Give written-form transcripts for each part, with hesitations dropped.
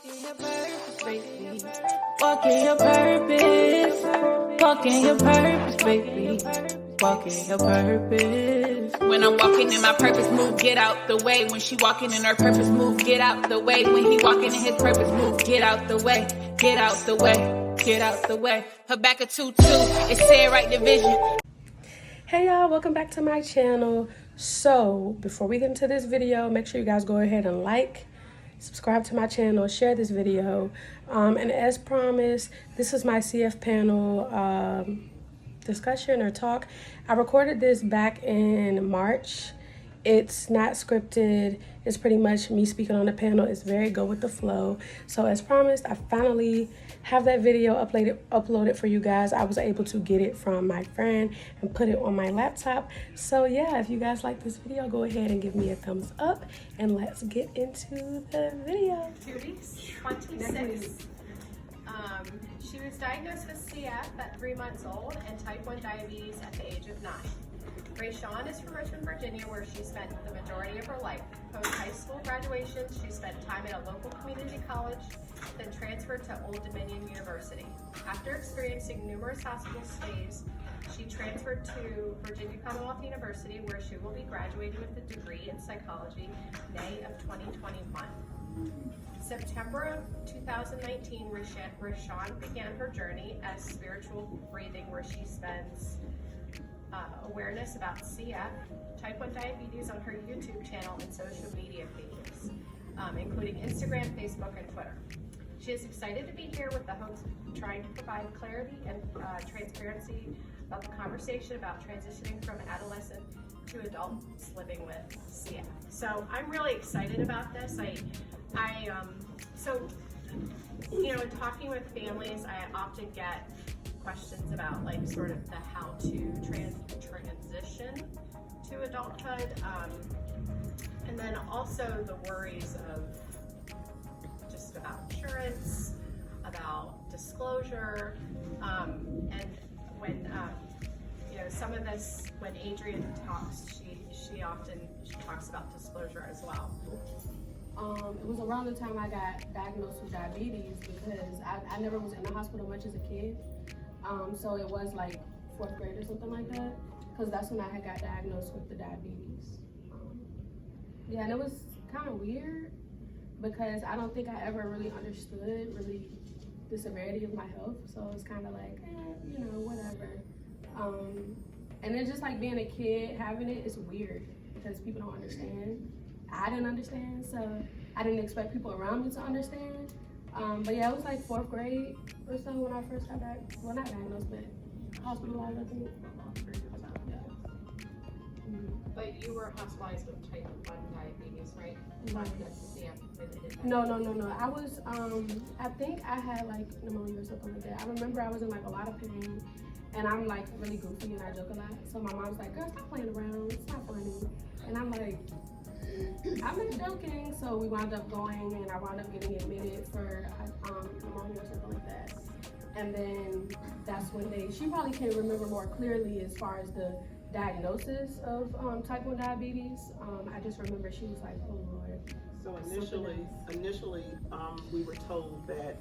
in your purpose, baby. Walk in your purpose. Walk in your purpose, baby. Walk in your purpose. When I'm walking in my purpose, move, get out the way. When she walking in her purpose, move, get out the way. When he walking in his purpose, move, get out the way. Get out the way. Get out the way. Habakkuk 2:2. It said right division. Hey y'all, welcome back to my channel. So before we get into this video, make sure you guys go ahead and like, subscribe to my channel, share this video, and as promised, this is my CF panel discussion or talk. I recorded this back in March. It's not scripted. It's pretty much me speaking on the panel. It's very go with the flow. So as promised, I finally have that video uploaded for you guys. I was able to get it from my friend and put it on my laptop. So yeah, if you guys like this video, go ahead and give me a thumbs up and let's get into the video. 2 weeks, 26. She was diagnosed with CF at 3 months old and type 1 diabetes at the age of 9. Rayshawn is from Richmond, Virginia, where she spent the majority of her life. Post high school graduation, she spent time at a local community college, then transferred to Old Dominion University. After experiencing numerous hospital stays, she transferred to Virginia Commonwealth University, where she will be graduating with a degree in psychology May of 2021. September of 2019, Rayshawn began her journey as spiritual breathing, where she spends awareness about CF, type 1 diabetes on her YouTube channel and social media pages, including Instagram, Facebook, and Twitter. She is excited to be here with the hopes of trying to provide clarity and transparency about the conversation about transitioning from adolescent to adults living with CF. So I'm really excited about this. In talking with families, I often get questions about like sort of the how to transition to adulthood, and then also the worries of just about insurance, about disclosure, and when some of this, when Adrian talks, she talks about disclosure as well. It was around the time I got diagnosed with diabetes because I never was in the hospital much as a kid. So it was like 4th grade or something like that, because that's when I had got diagnosed with the diabetes. Yeah, and it was kind of weird because I don't think I ever really understood the severity of my health. So it's kind of like, whatever. And then just like being a kid, having it is weird because people don't understand. I didn't understand, so I didn't expect people around me to understand. But yeah, it was like 4th grade or so when I first got diagnosed. Well, not diagnosed, but hospitalized, I think. But you were hospitalized with type 1 diabetes, right? Right. CF-related. No. I was, I think I had like pneumonia or something like that. I remember I was in like a lot of pain, and I'm like really goofy and I joke a lot. So my mom's like, girl, stop playing around. It's not funny. And I'm like, I'm not joking. So we wound up going, and I wound up getting admitted for pneumonia or something like that. And then that's when she probably can remember more clearly as far as the diagnosis of type 1 diabetes. I just remember she was like, oh Lord. So initially, we were told that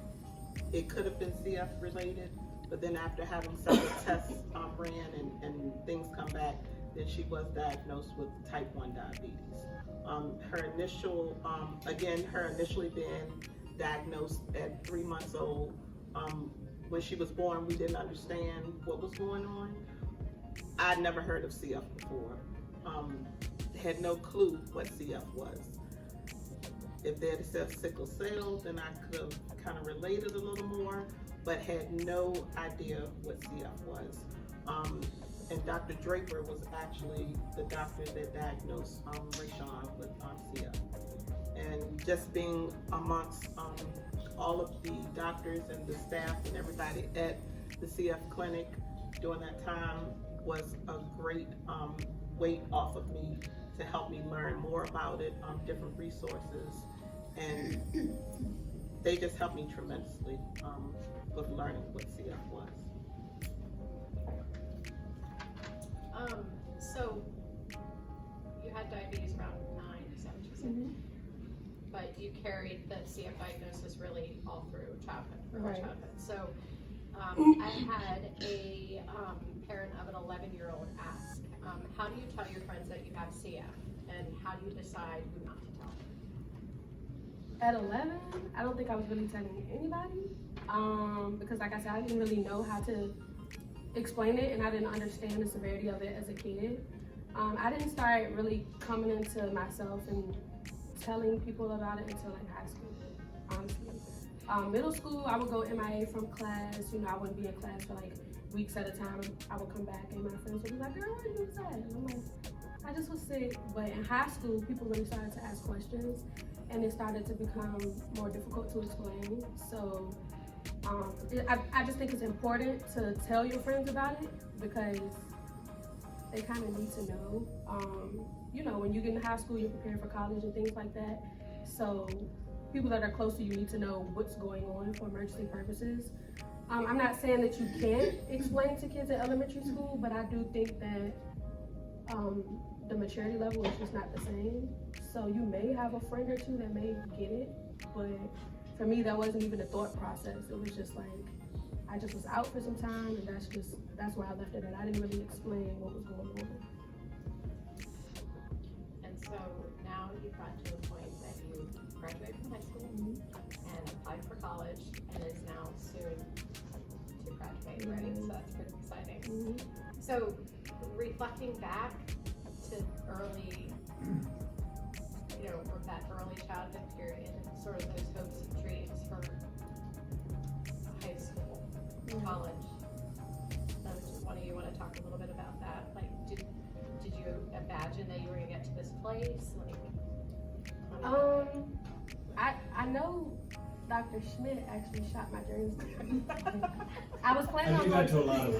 it could have been CF related, but then after having several tests ran and things come back, then she was diagnosed with type 1 diabetes. Her initially being diagnosed at 3 months old. When she was born, we didn't understand what was going on. I'd never heard of CF before. Had no clue what CF was. If they had said sickle cell, then I could have kind of related a little more, but had no idea what CF was. And Dr. Draper was actually the doctor that diagnosed Rayshawn with CF. And just being amongst all of the doctors and the staff and everybody at the CF clinic during that time was a great weight off of me to help me learn more about it, different resources. And they just helped me tremendously with learning what CF was. So you had diabetes around 9, is that what you said? but you carried the CF diagnosis really all through childhood, early Right. childhood. So I had a parent of an 11-year-old ask, how do you tell your friends that you have CF, and how do you decide who not to tell? At 11, I don't think I was really telling anybody, because like I said, I didn't really know how to explain it, and I didn't understand the severity of it as a kid. I didn't start really coming into myself and telling people about it until like high school, honestly. Middle school, I would go MIA from class. You know, I wouldn't be in class for like weeks at a time. I would come back and my friends would be like, girl, what you said? And I'm like, I just was sick. But in high school, people really started to ask questions, and it started to become more difficult to explain. So I just think it's important to tell your friends about it, because they kind of need to know. You know, when you get in high school, you're preparing for college and things like that. So people that are close to you need to know what's going on for emergency purposes. I'm not saying that you can't explain to kids at elementary school, but I do think that the maturity level is just not the same. So you may have a friend or two that may get it, but for me, that wasn't even a thought process. It was just like, I just was out for some time, and that's where I left it at. I didn't really explain what was going on. And so now you've gotten to the point that you graduated from high school and applied for college, and is now soon to graduate, right? So that's pretty exciting. So reflecting back to early, you know, from that early childhood period, and sort of those hopes and dreams for high school, college. One of you want to talk a little bit about that? Like, did you imagine that you were going to get to this place? Like, I know Dr. Schmidt actually shot my dreams down. I was planning on going to a lot of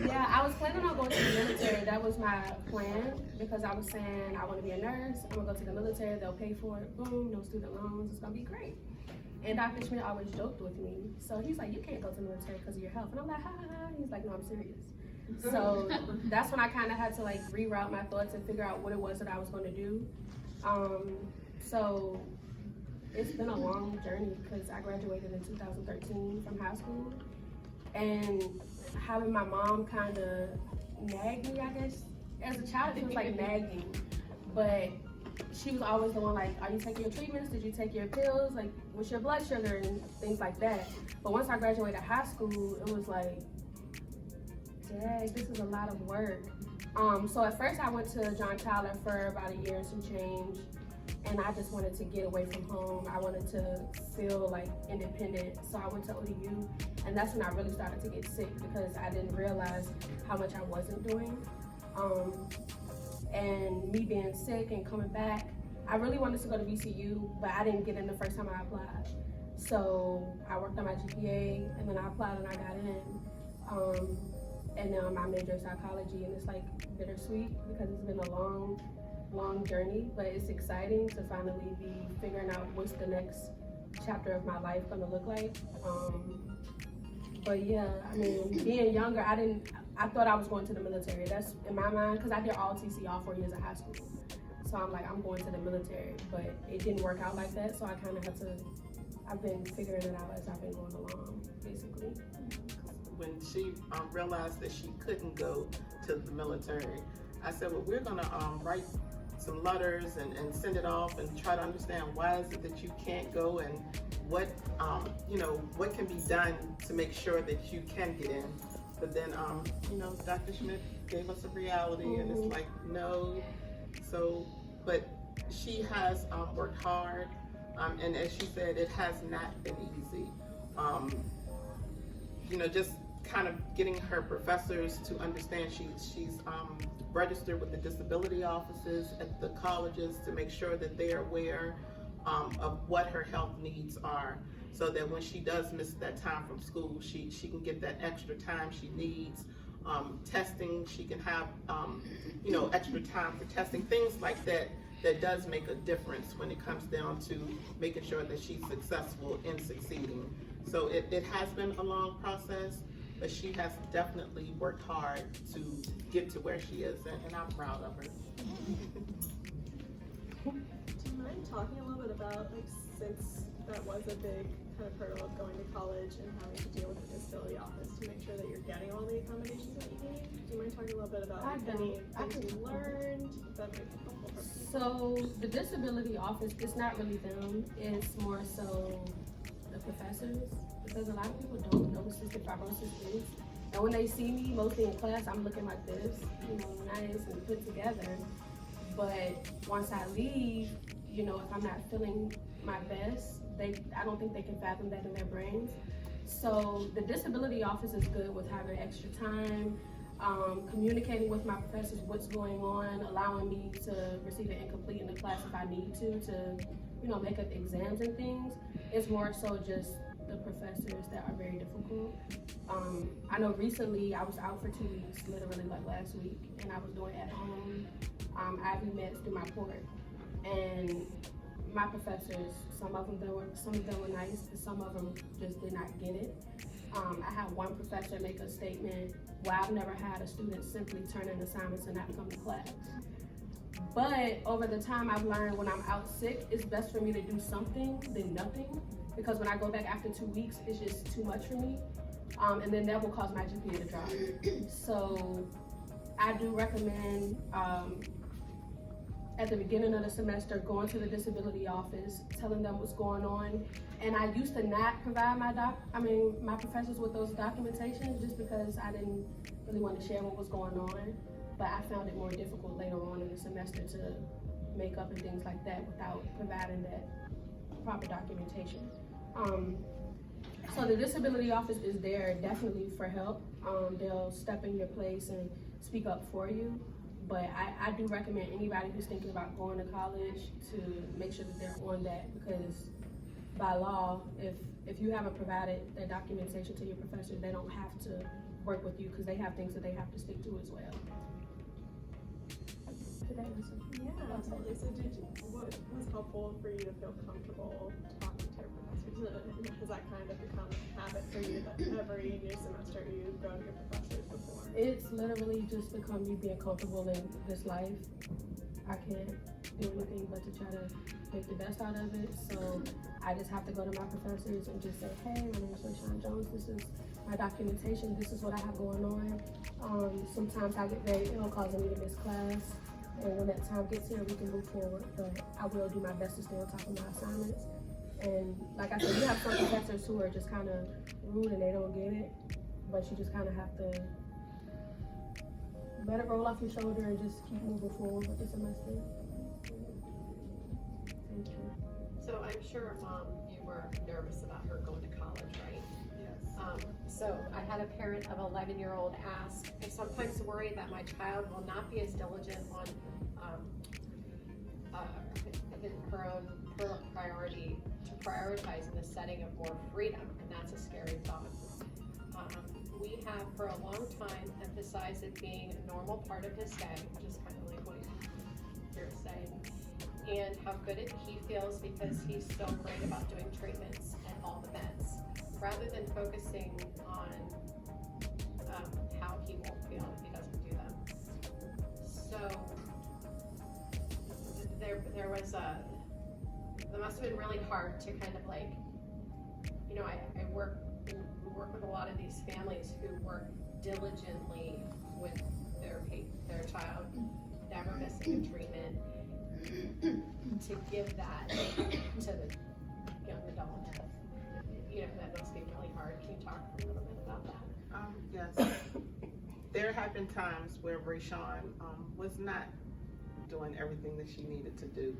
Yeah, I was planning on going to the military. That was my plan, because I was saying I want to be a nurse. I'm gonna go to the military. They'll pay for it. Boom, no student loans. It's gonna be great. And Dr. Schmidt always joked with me. So he's like, you can't go to the military because of your health. And I'm like, ha ha ha. He's like, no, I'm serious. So that's when I kind of had to like reroute my thoughts and figure out what it was that I was going to do. So it's been a long journey, because I graduated in 2013 from high school, and having my mom kind of nag me, I guess, as a child, it was like nagging, but she was always the one like, are you taking your treatments? Did you take your pills? Like, what's your blood sugar and things like that. But once I graduated high school, it was like, dang, this is a lot of work. So at first I went to John Tyler for about a year and some change, and I just wanted to get away from home. I wanted to feel like independent. So I went to ODU, and that's when I really started to get sick, because I didn't realize how much I wasn't doing. And me being sick and coming back, I really wanted to go to VCU, but I didn't get in the first time I applied. So I worked on my GPA, and then I applied and I got in. And now my major is psychology, and it's like bittersweet, because it's been a long journey, but it's exciting to finally be figuring out what's the next chapter of my life gonna look like. But yeah, I mean, being younger, I thought I was going to the military. That's in my mind, because I did all TC all 4 years of high school. So I'm like, I'm going to the military, but it didn't work out like that. So I kind of had to, I've been figuring it out as I've been going along, basically. When she realized that she couldn't go to the military, I said, well, we're gonna write some letters and send it off and try to understand why is it that you can't go, and what what can be done to make sure that you can get in. But then Dr. Schmidt gave us a reality, and it's like, no. So, but she has worked hard, and as she said, it has not been easy. Just kind of getting her professors to understand. She's registered with the disability offices at the colleges to make sure that they are aware of what her health needs are, so that when she does miss that time from school, she can get that extra time she needs. Testing, she can have extra time for testing, things like that. That does make a difference when it comes down to making sure that she's successful in succeeding. So it has been a long process, but she has definitely worked hard to get to where she is, and I'm proud of her. mind talking a little bit about, like, since that was a big kind of hurdle of going to college and having to deal with the disability office to make sure that you're getting all the accommodations that you need? Do you mind talking a little bit about any things you learned that might be helpful for people? So the disability office, it's not really them, it's more so the professors, because a lot of people don't know what cystic fibrosis is. And when they see me, mostly in class, I'm looking like this, you know, nice and put together. But once I leave, you know, if I'm not feeling my best, I don't think they can fathom that in their brains. So the disability office is good with having extra time, communicating with my professors what's going on, allowing me to receive an incomplete in the class if I need to, you know, make up exams and things. It's more so just the professors that are very difficult. I know recently I was out for 2 weeks, literally like last week, and I was doing at home IV meds through my port. And my professors, some of them were nice, but some of them just did not get it. I had one professor make a statement, well, I've never had a student simply turn in assignments and not come to class. But over the time I've learned when I'm out sick, it's best for me to do something than nothing, because when I go back after 2 weeks, it's just too much for me. And then that will cause my GPA to drop. So I do recommend, at the beginning of the semester, going to the disability office, telling them what's going on. And I used to not provide my professors with those documentations just because I didn't really want to share what was going on. But I found it more difficult later on in the semester to make up and things like that without providing that proper documentation. So the disability office is there definitely for help. They'll step in your place and speak up for you. But I do recommend anybody who's thinking about going to college to make sure that they're on that, because by law, if you haven't provided that documentation to your professor, they don't have to work with you because they have things that they have to stick to as well. Did I answer? Yeah, absolutely. So what was helpful for you to feel comfortable talking to your professors? Has that kind of become a habit for you that every new semester you go to your professors before? It's literally just become me being comfortable in this life. I can't do anything but to try to make the best out of it. So I just have to go to my professors and just say, hey, my name is Rayshawn Jones. This is my documentation. This is what I have going on. Sometimes I get very ill, causing me to miss class. And when that time gets here, we can move forward. But I will do my best to stay on top of my assignments. And like I said, you have some professors who are just kind of rude and they don't get it. But you just kind of have to let it roll off your shoulder and just keep moving forward with the semester. Thank you. So I'm sure, Mom, you were nervous about her going to college, right? Yes. So I had a parent of an 11-year-old ask, I sometimes worry that my child will not be as diligent on her own priority to prioritize in the setting of more freedom, and that's a scary thought. We have for a long time emphasized it being a normal part of his day, which is kind of like what you're saying, and how good he feels because he's so great about doing treatments and all the meds, rather than focusing on how he won't feel if he doesn't do them. So there was that must have been really hard to kind of like, you know, I work with a lot of these families who work diligently with their child, never missing a treatment, to give that to the young adult. You know, that must be really hard. Can you talk a little bit about that? Yes. There have been times where Rayshawn was not doing everything that she needed to do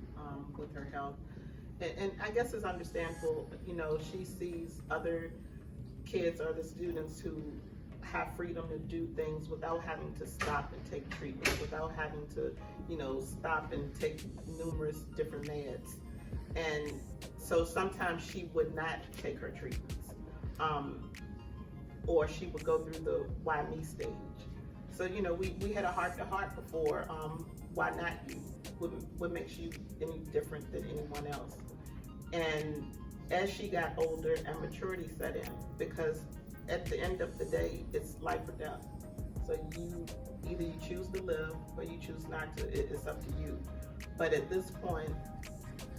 with her health. And I guess it's understandable, you know, she sees other kids or the students who have freedom to do things without having to stop and take treatment, without having to, you know, stop and take numerous different meds. And so sometimes she would not take her treatments. Or she would go through the why me stage. So, you know, we had a heart-to-heart before, why not you? What makes you any different than anyone else? And as she got older and maturity set in, because at the end of the day, it's life or death. So either you choose to live or you choose not to, it's up to you. But at this point,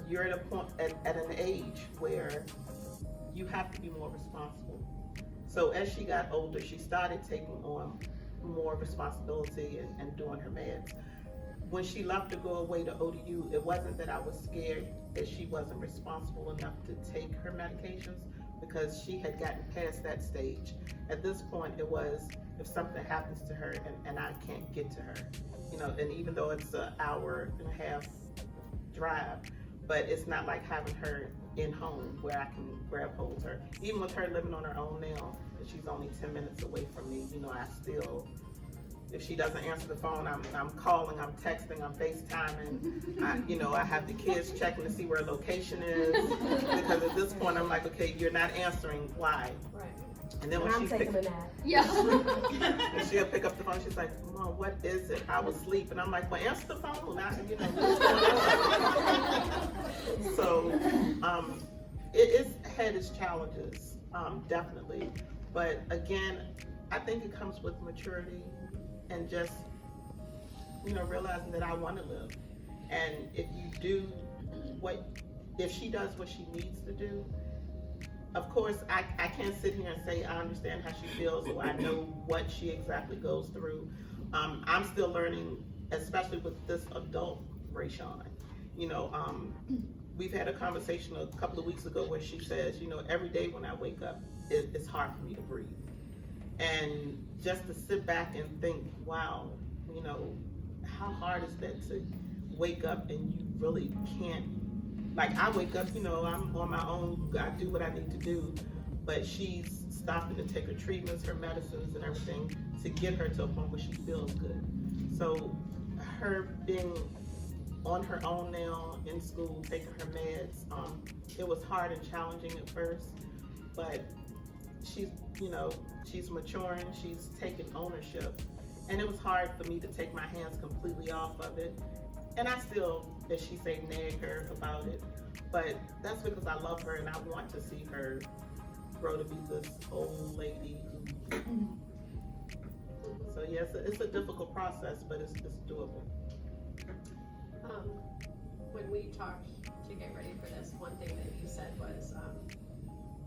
you're at a point, at an age where you have to be more responsible. So as she got older, she started taking on more responsibility and doing her meds. When she left to go away to ODU, it wasn't that I was scared that she wasn't responsible enough to take her medications, because she had gotten past that stage. At this point, it was, if something happens to her and I can't get to her, you know, and even though it's an hour and a half drive, but it's not like having her in home where I can grab hold of her. Even with her living on her own now, and she's only 10 minutes away from me, you know, I still, if she doesn't answer the phone, I'm calling, I'm texting, I'm FaceTiming. You know, I have the kids checking to see where her location is, because at this point I'm like, okay, you're not answering, why? Right. And then when I'm she taking a nap. Yeah. and she'll pick up the phone, she's like, Mom, what is it? I was asleep. And I'm like, well, answer the phone. You know, what's going on? So it's had its challenges, definitely. But again, I think it comes with maturity and just, you know, realizing that I want to live. And if you do if she does what she needs to do, of course, I can't sit here and say I understand how she feels or I know what she exactly goes through. I'm still learning, especially with this adult Rayshawn. You know, we've had a conversation a couple of weeks ago where she says, you know, every day when I wake up, it's hard for me to breathe. And just to sit back and think, wow, you know, how hard is that to wake up and you really can't. Like, I wake up, you know, I'm on my own, I do what I need to do, but she's stopping to take her treatments, her medicines and everything to get her to a point where she feels good. So her being on her own now, in school, taking her meds, it was hard and challenging at first, but she's, you know, she's maturing, she's taking ownership, and it was hard for me to take my hands completely off of it. And I still, as she say, nag her about it, but that's because I love her and I want to see her grow to be this old lady. So yes, it's a difficult process, but it's doable. When we talked to get ready for this, one thing that you said was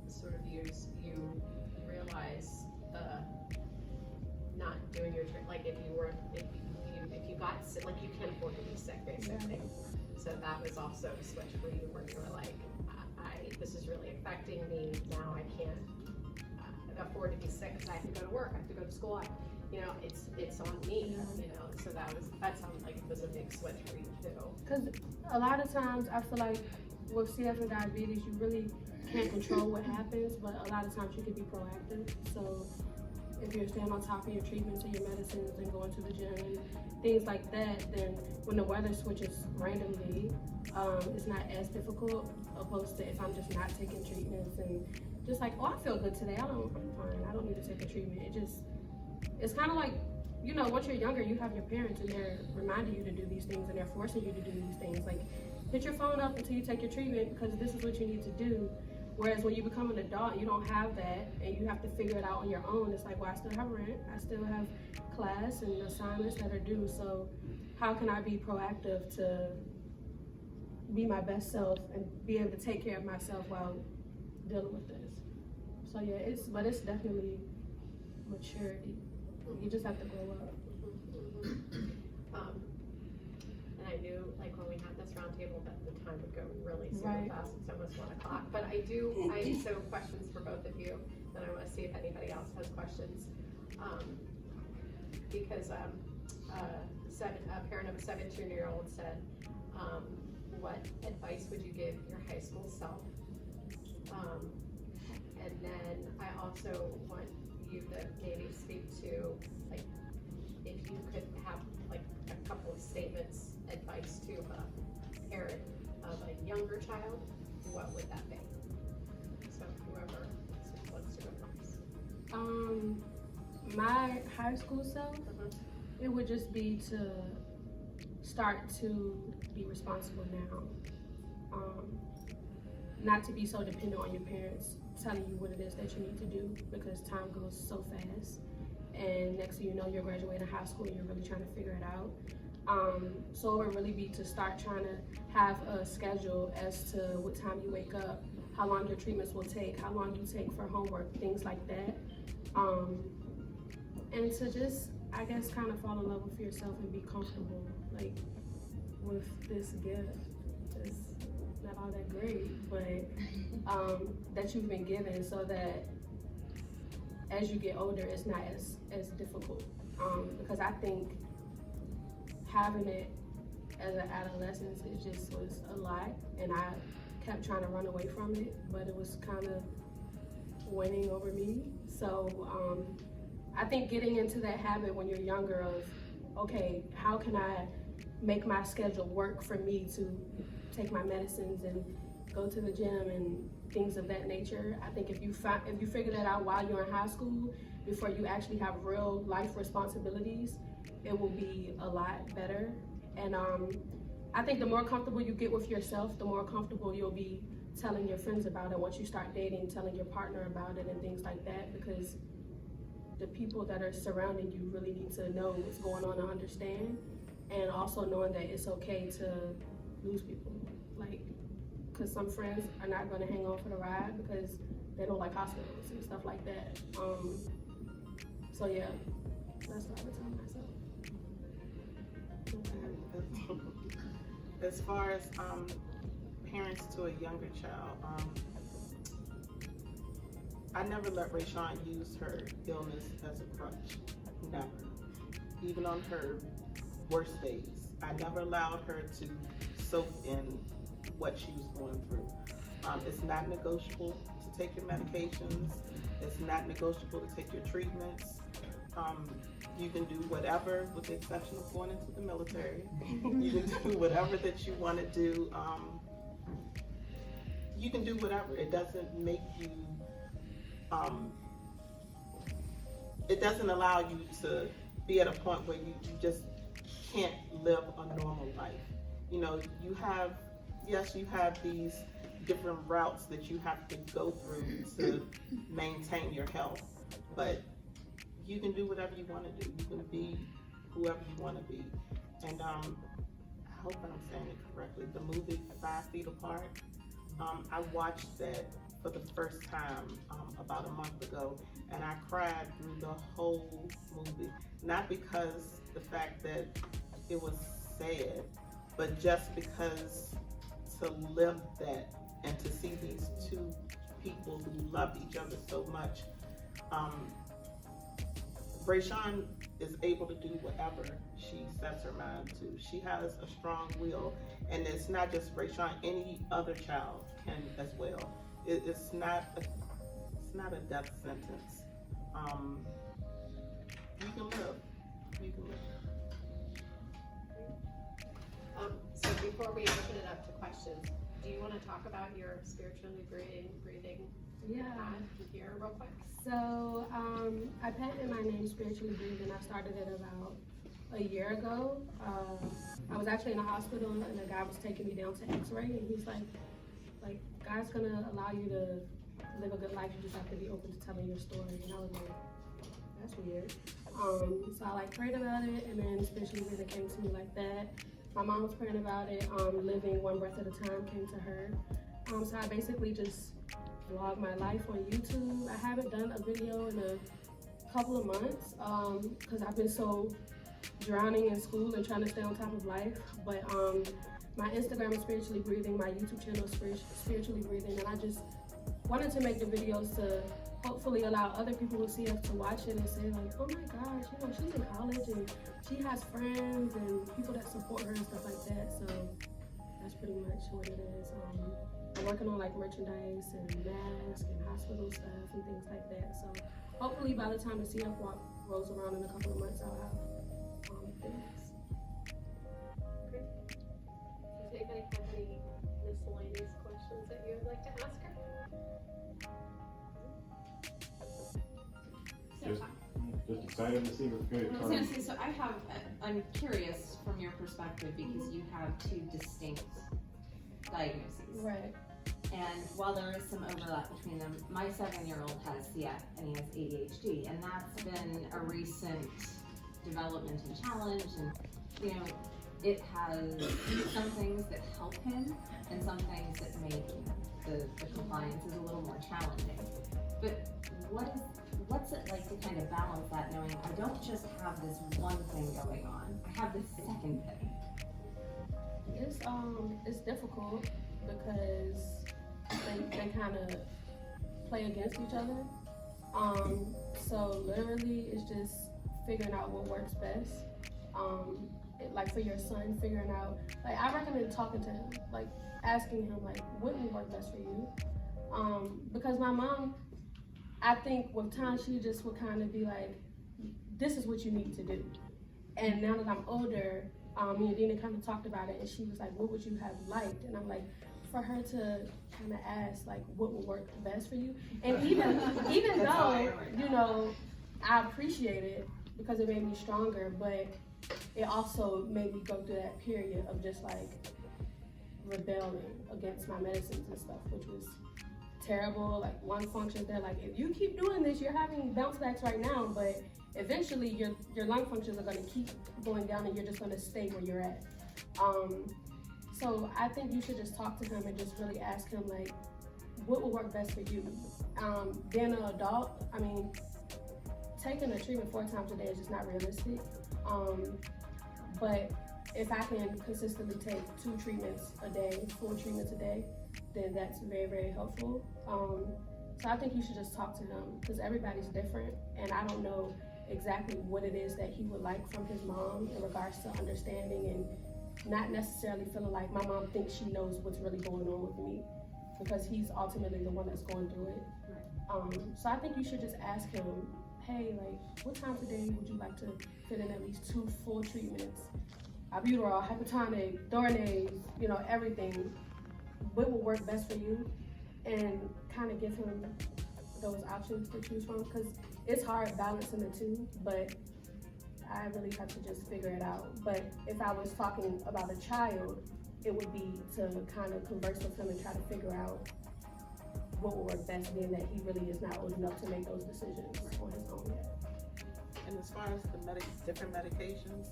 sort of you realize not doing your like if you got sick, like you can't afford to be sick basically. Yeah. So that was also a switch for you where you were like, this is really affecting me now. I can't afford to be sick because I have to go to work, I have to go to school. You know, it's on me. Yeah. You know, so that sounds like it was a big switch for you too. Because a lot of times I feel like with CF and diabetes, you really can't control what happens, but a lot of times you can be proactive. So if you're staying on top of your treatments and your medicines and going to the gym and things like that, then when the weather switches randomly, it's not as difficult opposed to if I'm just not taking treatments and just like, oh, I feel good today. I'm fine. I don't need to take a treatment. It's kind of like, you know, once you're younger, you have your parents and they're reminding you to do these things and they're forcing you to do these things. Like, put your phone up until you take your treatment because this is what you need to do. Whereas when you become an adult, you don't have that and you have to figure it out on your own. It's like, well, I still have rent, I still have class and assignments that are due. So how can I be proactive to be my best self and be able to take care of myself while dealing with this? So yeah, it's definitely maturity. You just have to grow up. And I knew, like, when we had this roundtable that the time would go really super fast. It's almost 1 o'clock. But so questions for both of you. Then I want to see if anybody else has questions. Because a parent of a 17-year-old said, what advice would you give your high school self? And then I also want you to maybe speak to, like, if you could have like a couple of statements, advice to a parent of a younger child, what would that be? So whoever wants to go first. My high school self, it would just be to start to be responsible now. Not to be so dependent on your parents telling you what it is that you need to do, because time goes so fast. And next thing you know, you're graduating high school and you're really trying to figure it out. So it would really be to start trying to have a schedule as to what time you wake up, how long your treatments will take, how long you take for homework, things like that. And to just, I guess, kind of fall in love with yourself and be comfortable, like, with this gift. It's not all that great, but that you've been given, so that as you get older, it's not as difficult. Because I think having it as an adolescence, it just was a lot, and I kept trying to run away from it, but it was kind of winning over me. So I think getting into that habit when you're younger of, okay, how can I make my schedule work for me to take my medicines and go to the gym and things of that nature. I think if you figure that out while you're in high school, before you actually have real life responsibilities, it will be a lot better. And I think the more comfortable you get with yourself, the more comfortable you'll be telling your friends about it. Once you start dating, telling your partner about it and things like that, because the people that are surrounding you really need to know what's going on and understand. And also knowing that it's okay to lose people. Like, because some friends are not going to hang on for the ride because they don't like hospitals and stuff like that. So yeah, that's what I would tell myself. As far as parents to a younger child, I never let Rayshawn use her illness as a crutch. Never. Even on her worst days, I never allowed her to soak in what she was going through. It's not negotiable to take your medications. It's not negotiable to take your treatments. You can do whatever, with the exception of going into the military. You can do whatever that you want to do. You can do whatever. It doesn't make you, it doesn't allow you to be at a point where you just can't live a normal life. You know, you have these different routes that you have to go through to maintain your health, but you can do whatever you want to do. You can be whoever you want to be. And I hope that I'm saying it correctly. The movie 5 Feet Apart, I watched that for the first time about a month ago, and I cried through the whole movie. Not because the fact that it was sad, but just because to live that and to see these two people who love each other so much. Rayshawn is able to do whatever she sets her mind to. She has a strong will, and it's not just Rayshawn, any other child can as well. It's not a death sentence. You can live. You can live. So before we open it up to questions, do you want to talk about your spiritually breathing Yeah. here real quick? So I patented my name Spiritually Breathing. I started it about a year ago. I was actually in a hospital, and the guy was taking me down to X-ray, and he's like God's gonna allow you to live a good life. You just have to be open to telling your story. And I was like, that's weird. So I prayed about it, and then Spiritually Breathing came to me like that. My mom was praying about it. Living one breath at a time came to her. So I basically just vlog my life on YouTube. I haven't done a video in a couple of months because I've been so drowning in school and trying to stay on top of life. But my Instagram is Spiritually Breathing, my YouTube channel is Spiritually Breathing, and I just wanted to make the videos to hopefully allow other people who see us to watch it and say oh my gosh, she's in college and she has friends and people that support her and stuff like that. So that's pretty much what it is. I'm working on merchandise and masks and hospital stuff and things like that. So hopefully by the time the CF Walk rolls around in a couple of months, I'll have things. Great. Does anybody have any miscellaneous questions that you would like to ask her? Just excited to see what's going to I was going to say, so I'm curious from your perspective because you have two distinct diagnoses. Right. And while there is some overlap between them, my 7-year-old has CF and he has ADHD, and that's been a recent development and challenge. And it has some things that help him and some things that make the compliance is a little more challenging. But what's it like to kind of balance that, knowing I don't just have this one thing going on, I have this second thing? It's difficult because they kind of play against each other. So literally it's just figuring out what works best. Like for your son, figuring out, like I recommend talking to him, like asking him like what would work best for you. Because my mom, I think with time she just would kind of be like, this is what you need to do. And now that I'm older, me and Dina kind of talked about it, and she was like, what would you have liked? And I'm like, for her to kind of ask like what would work best for you. And even though, you know, I appreciate it because it made me stronger, but it also made me go through that period of just like rebelling against my medicines and stuff, which was terrible. Like lung functions, they're like, if you keep doing this, you're having bounce backs right now, but eventually your lung functions are going to keep going down and you're just going to stay where you're at. So I think you should just talk to him and just really ask him like, what will work best for you? Being an adult, I mean, taking a treatment 4 times a day is just not realistic. But if I can consistently take 2 treatments a day, 4 treatments a day, then that's very, very helpful. So I think you should just talk to him because everybody's different, and I don't know exactly what it is that he would like from his mom in regards to understanding and not necessarily feeling like my mom thinks she knows what's really going on with me, because he's ultimately the one that's going through it. So I think you should just ask him, hey, like, what times a day would you like to fit in at least 2 full treatments? Albuterol, hypertonic, Dornase, you know, everything. What will work best for you? And kind of give him those options to choose from, because it's hard balancing the 2, but I really have to just figure it out. But if I was talking about a child, it would be to kind of converse with him and try to figure out what will work best, being that he really is not old enough to make those decisions on his own yet. And as far as the different medications,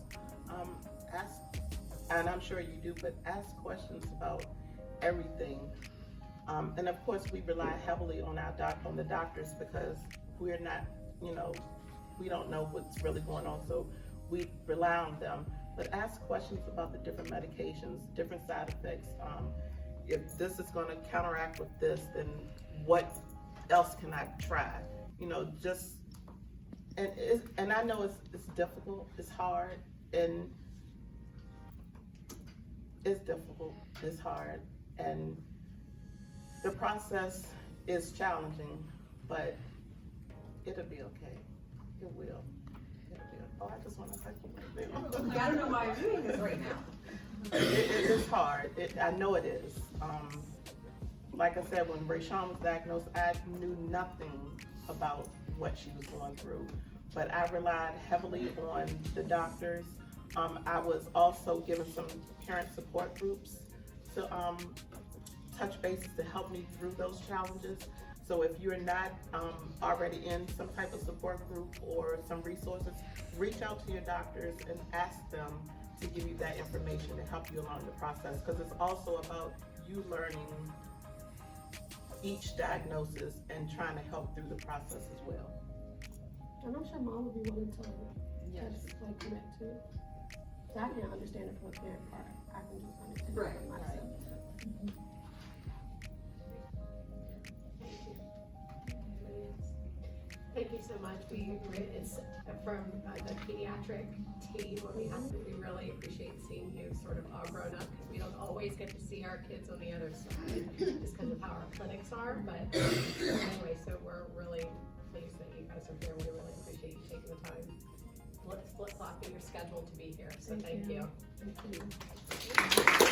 ask, and I'm sure you do, but ask questions about everything. And of course, we rely heavily on on the doctors because we're not, you know, we don't know what's really going on, so we rely on them. But ask questions about the different medications, different side effects. If this is going to counteract with this, then what else can I try? You know, just and I know it's difficult, it's hard, and it's difficult, it's hard, and the process is challenging, but it'll be okay. It will. It'll be okay. Oh, I just want to touch you right there. I don't know why I'm doing this right now. It is hard. I know it is. Like I said, when Rayshawn was diagnosed, I knew nothing about what she was going through, but I relied heavily on the doctors. I was also given some parent support groups to touch bases to help me through those challenges. So if you're not already in some type of support group or some resources, reach out to your doctors and ask them to give you that information to help you along the process, because it's also about you learning each diagnosis and trying to help through the process as well. And I'm sure mom would be willing to just like connect to it. So I can understand it from a parent part. I can just understand it from myself. Thank you so much. It's from the pediatric team. We really appreciate seeing you sort of all grown up, because we don't always get to see our kids on the other side just because of how our clinics are. But anyway, so we're really pleased that you guys are here. We really appreciate you taking the time, flip-flopping your schedule to be here. So thank you. Thank you.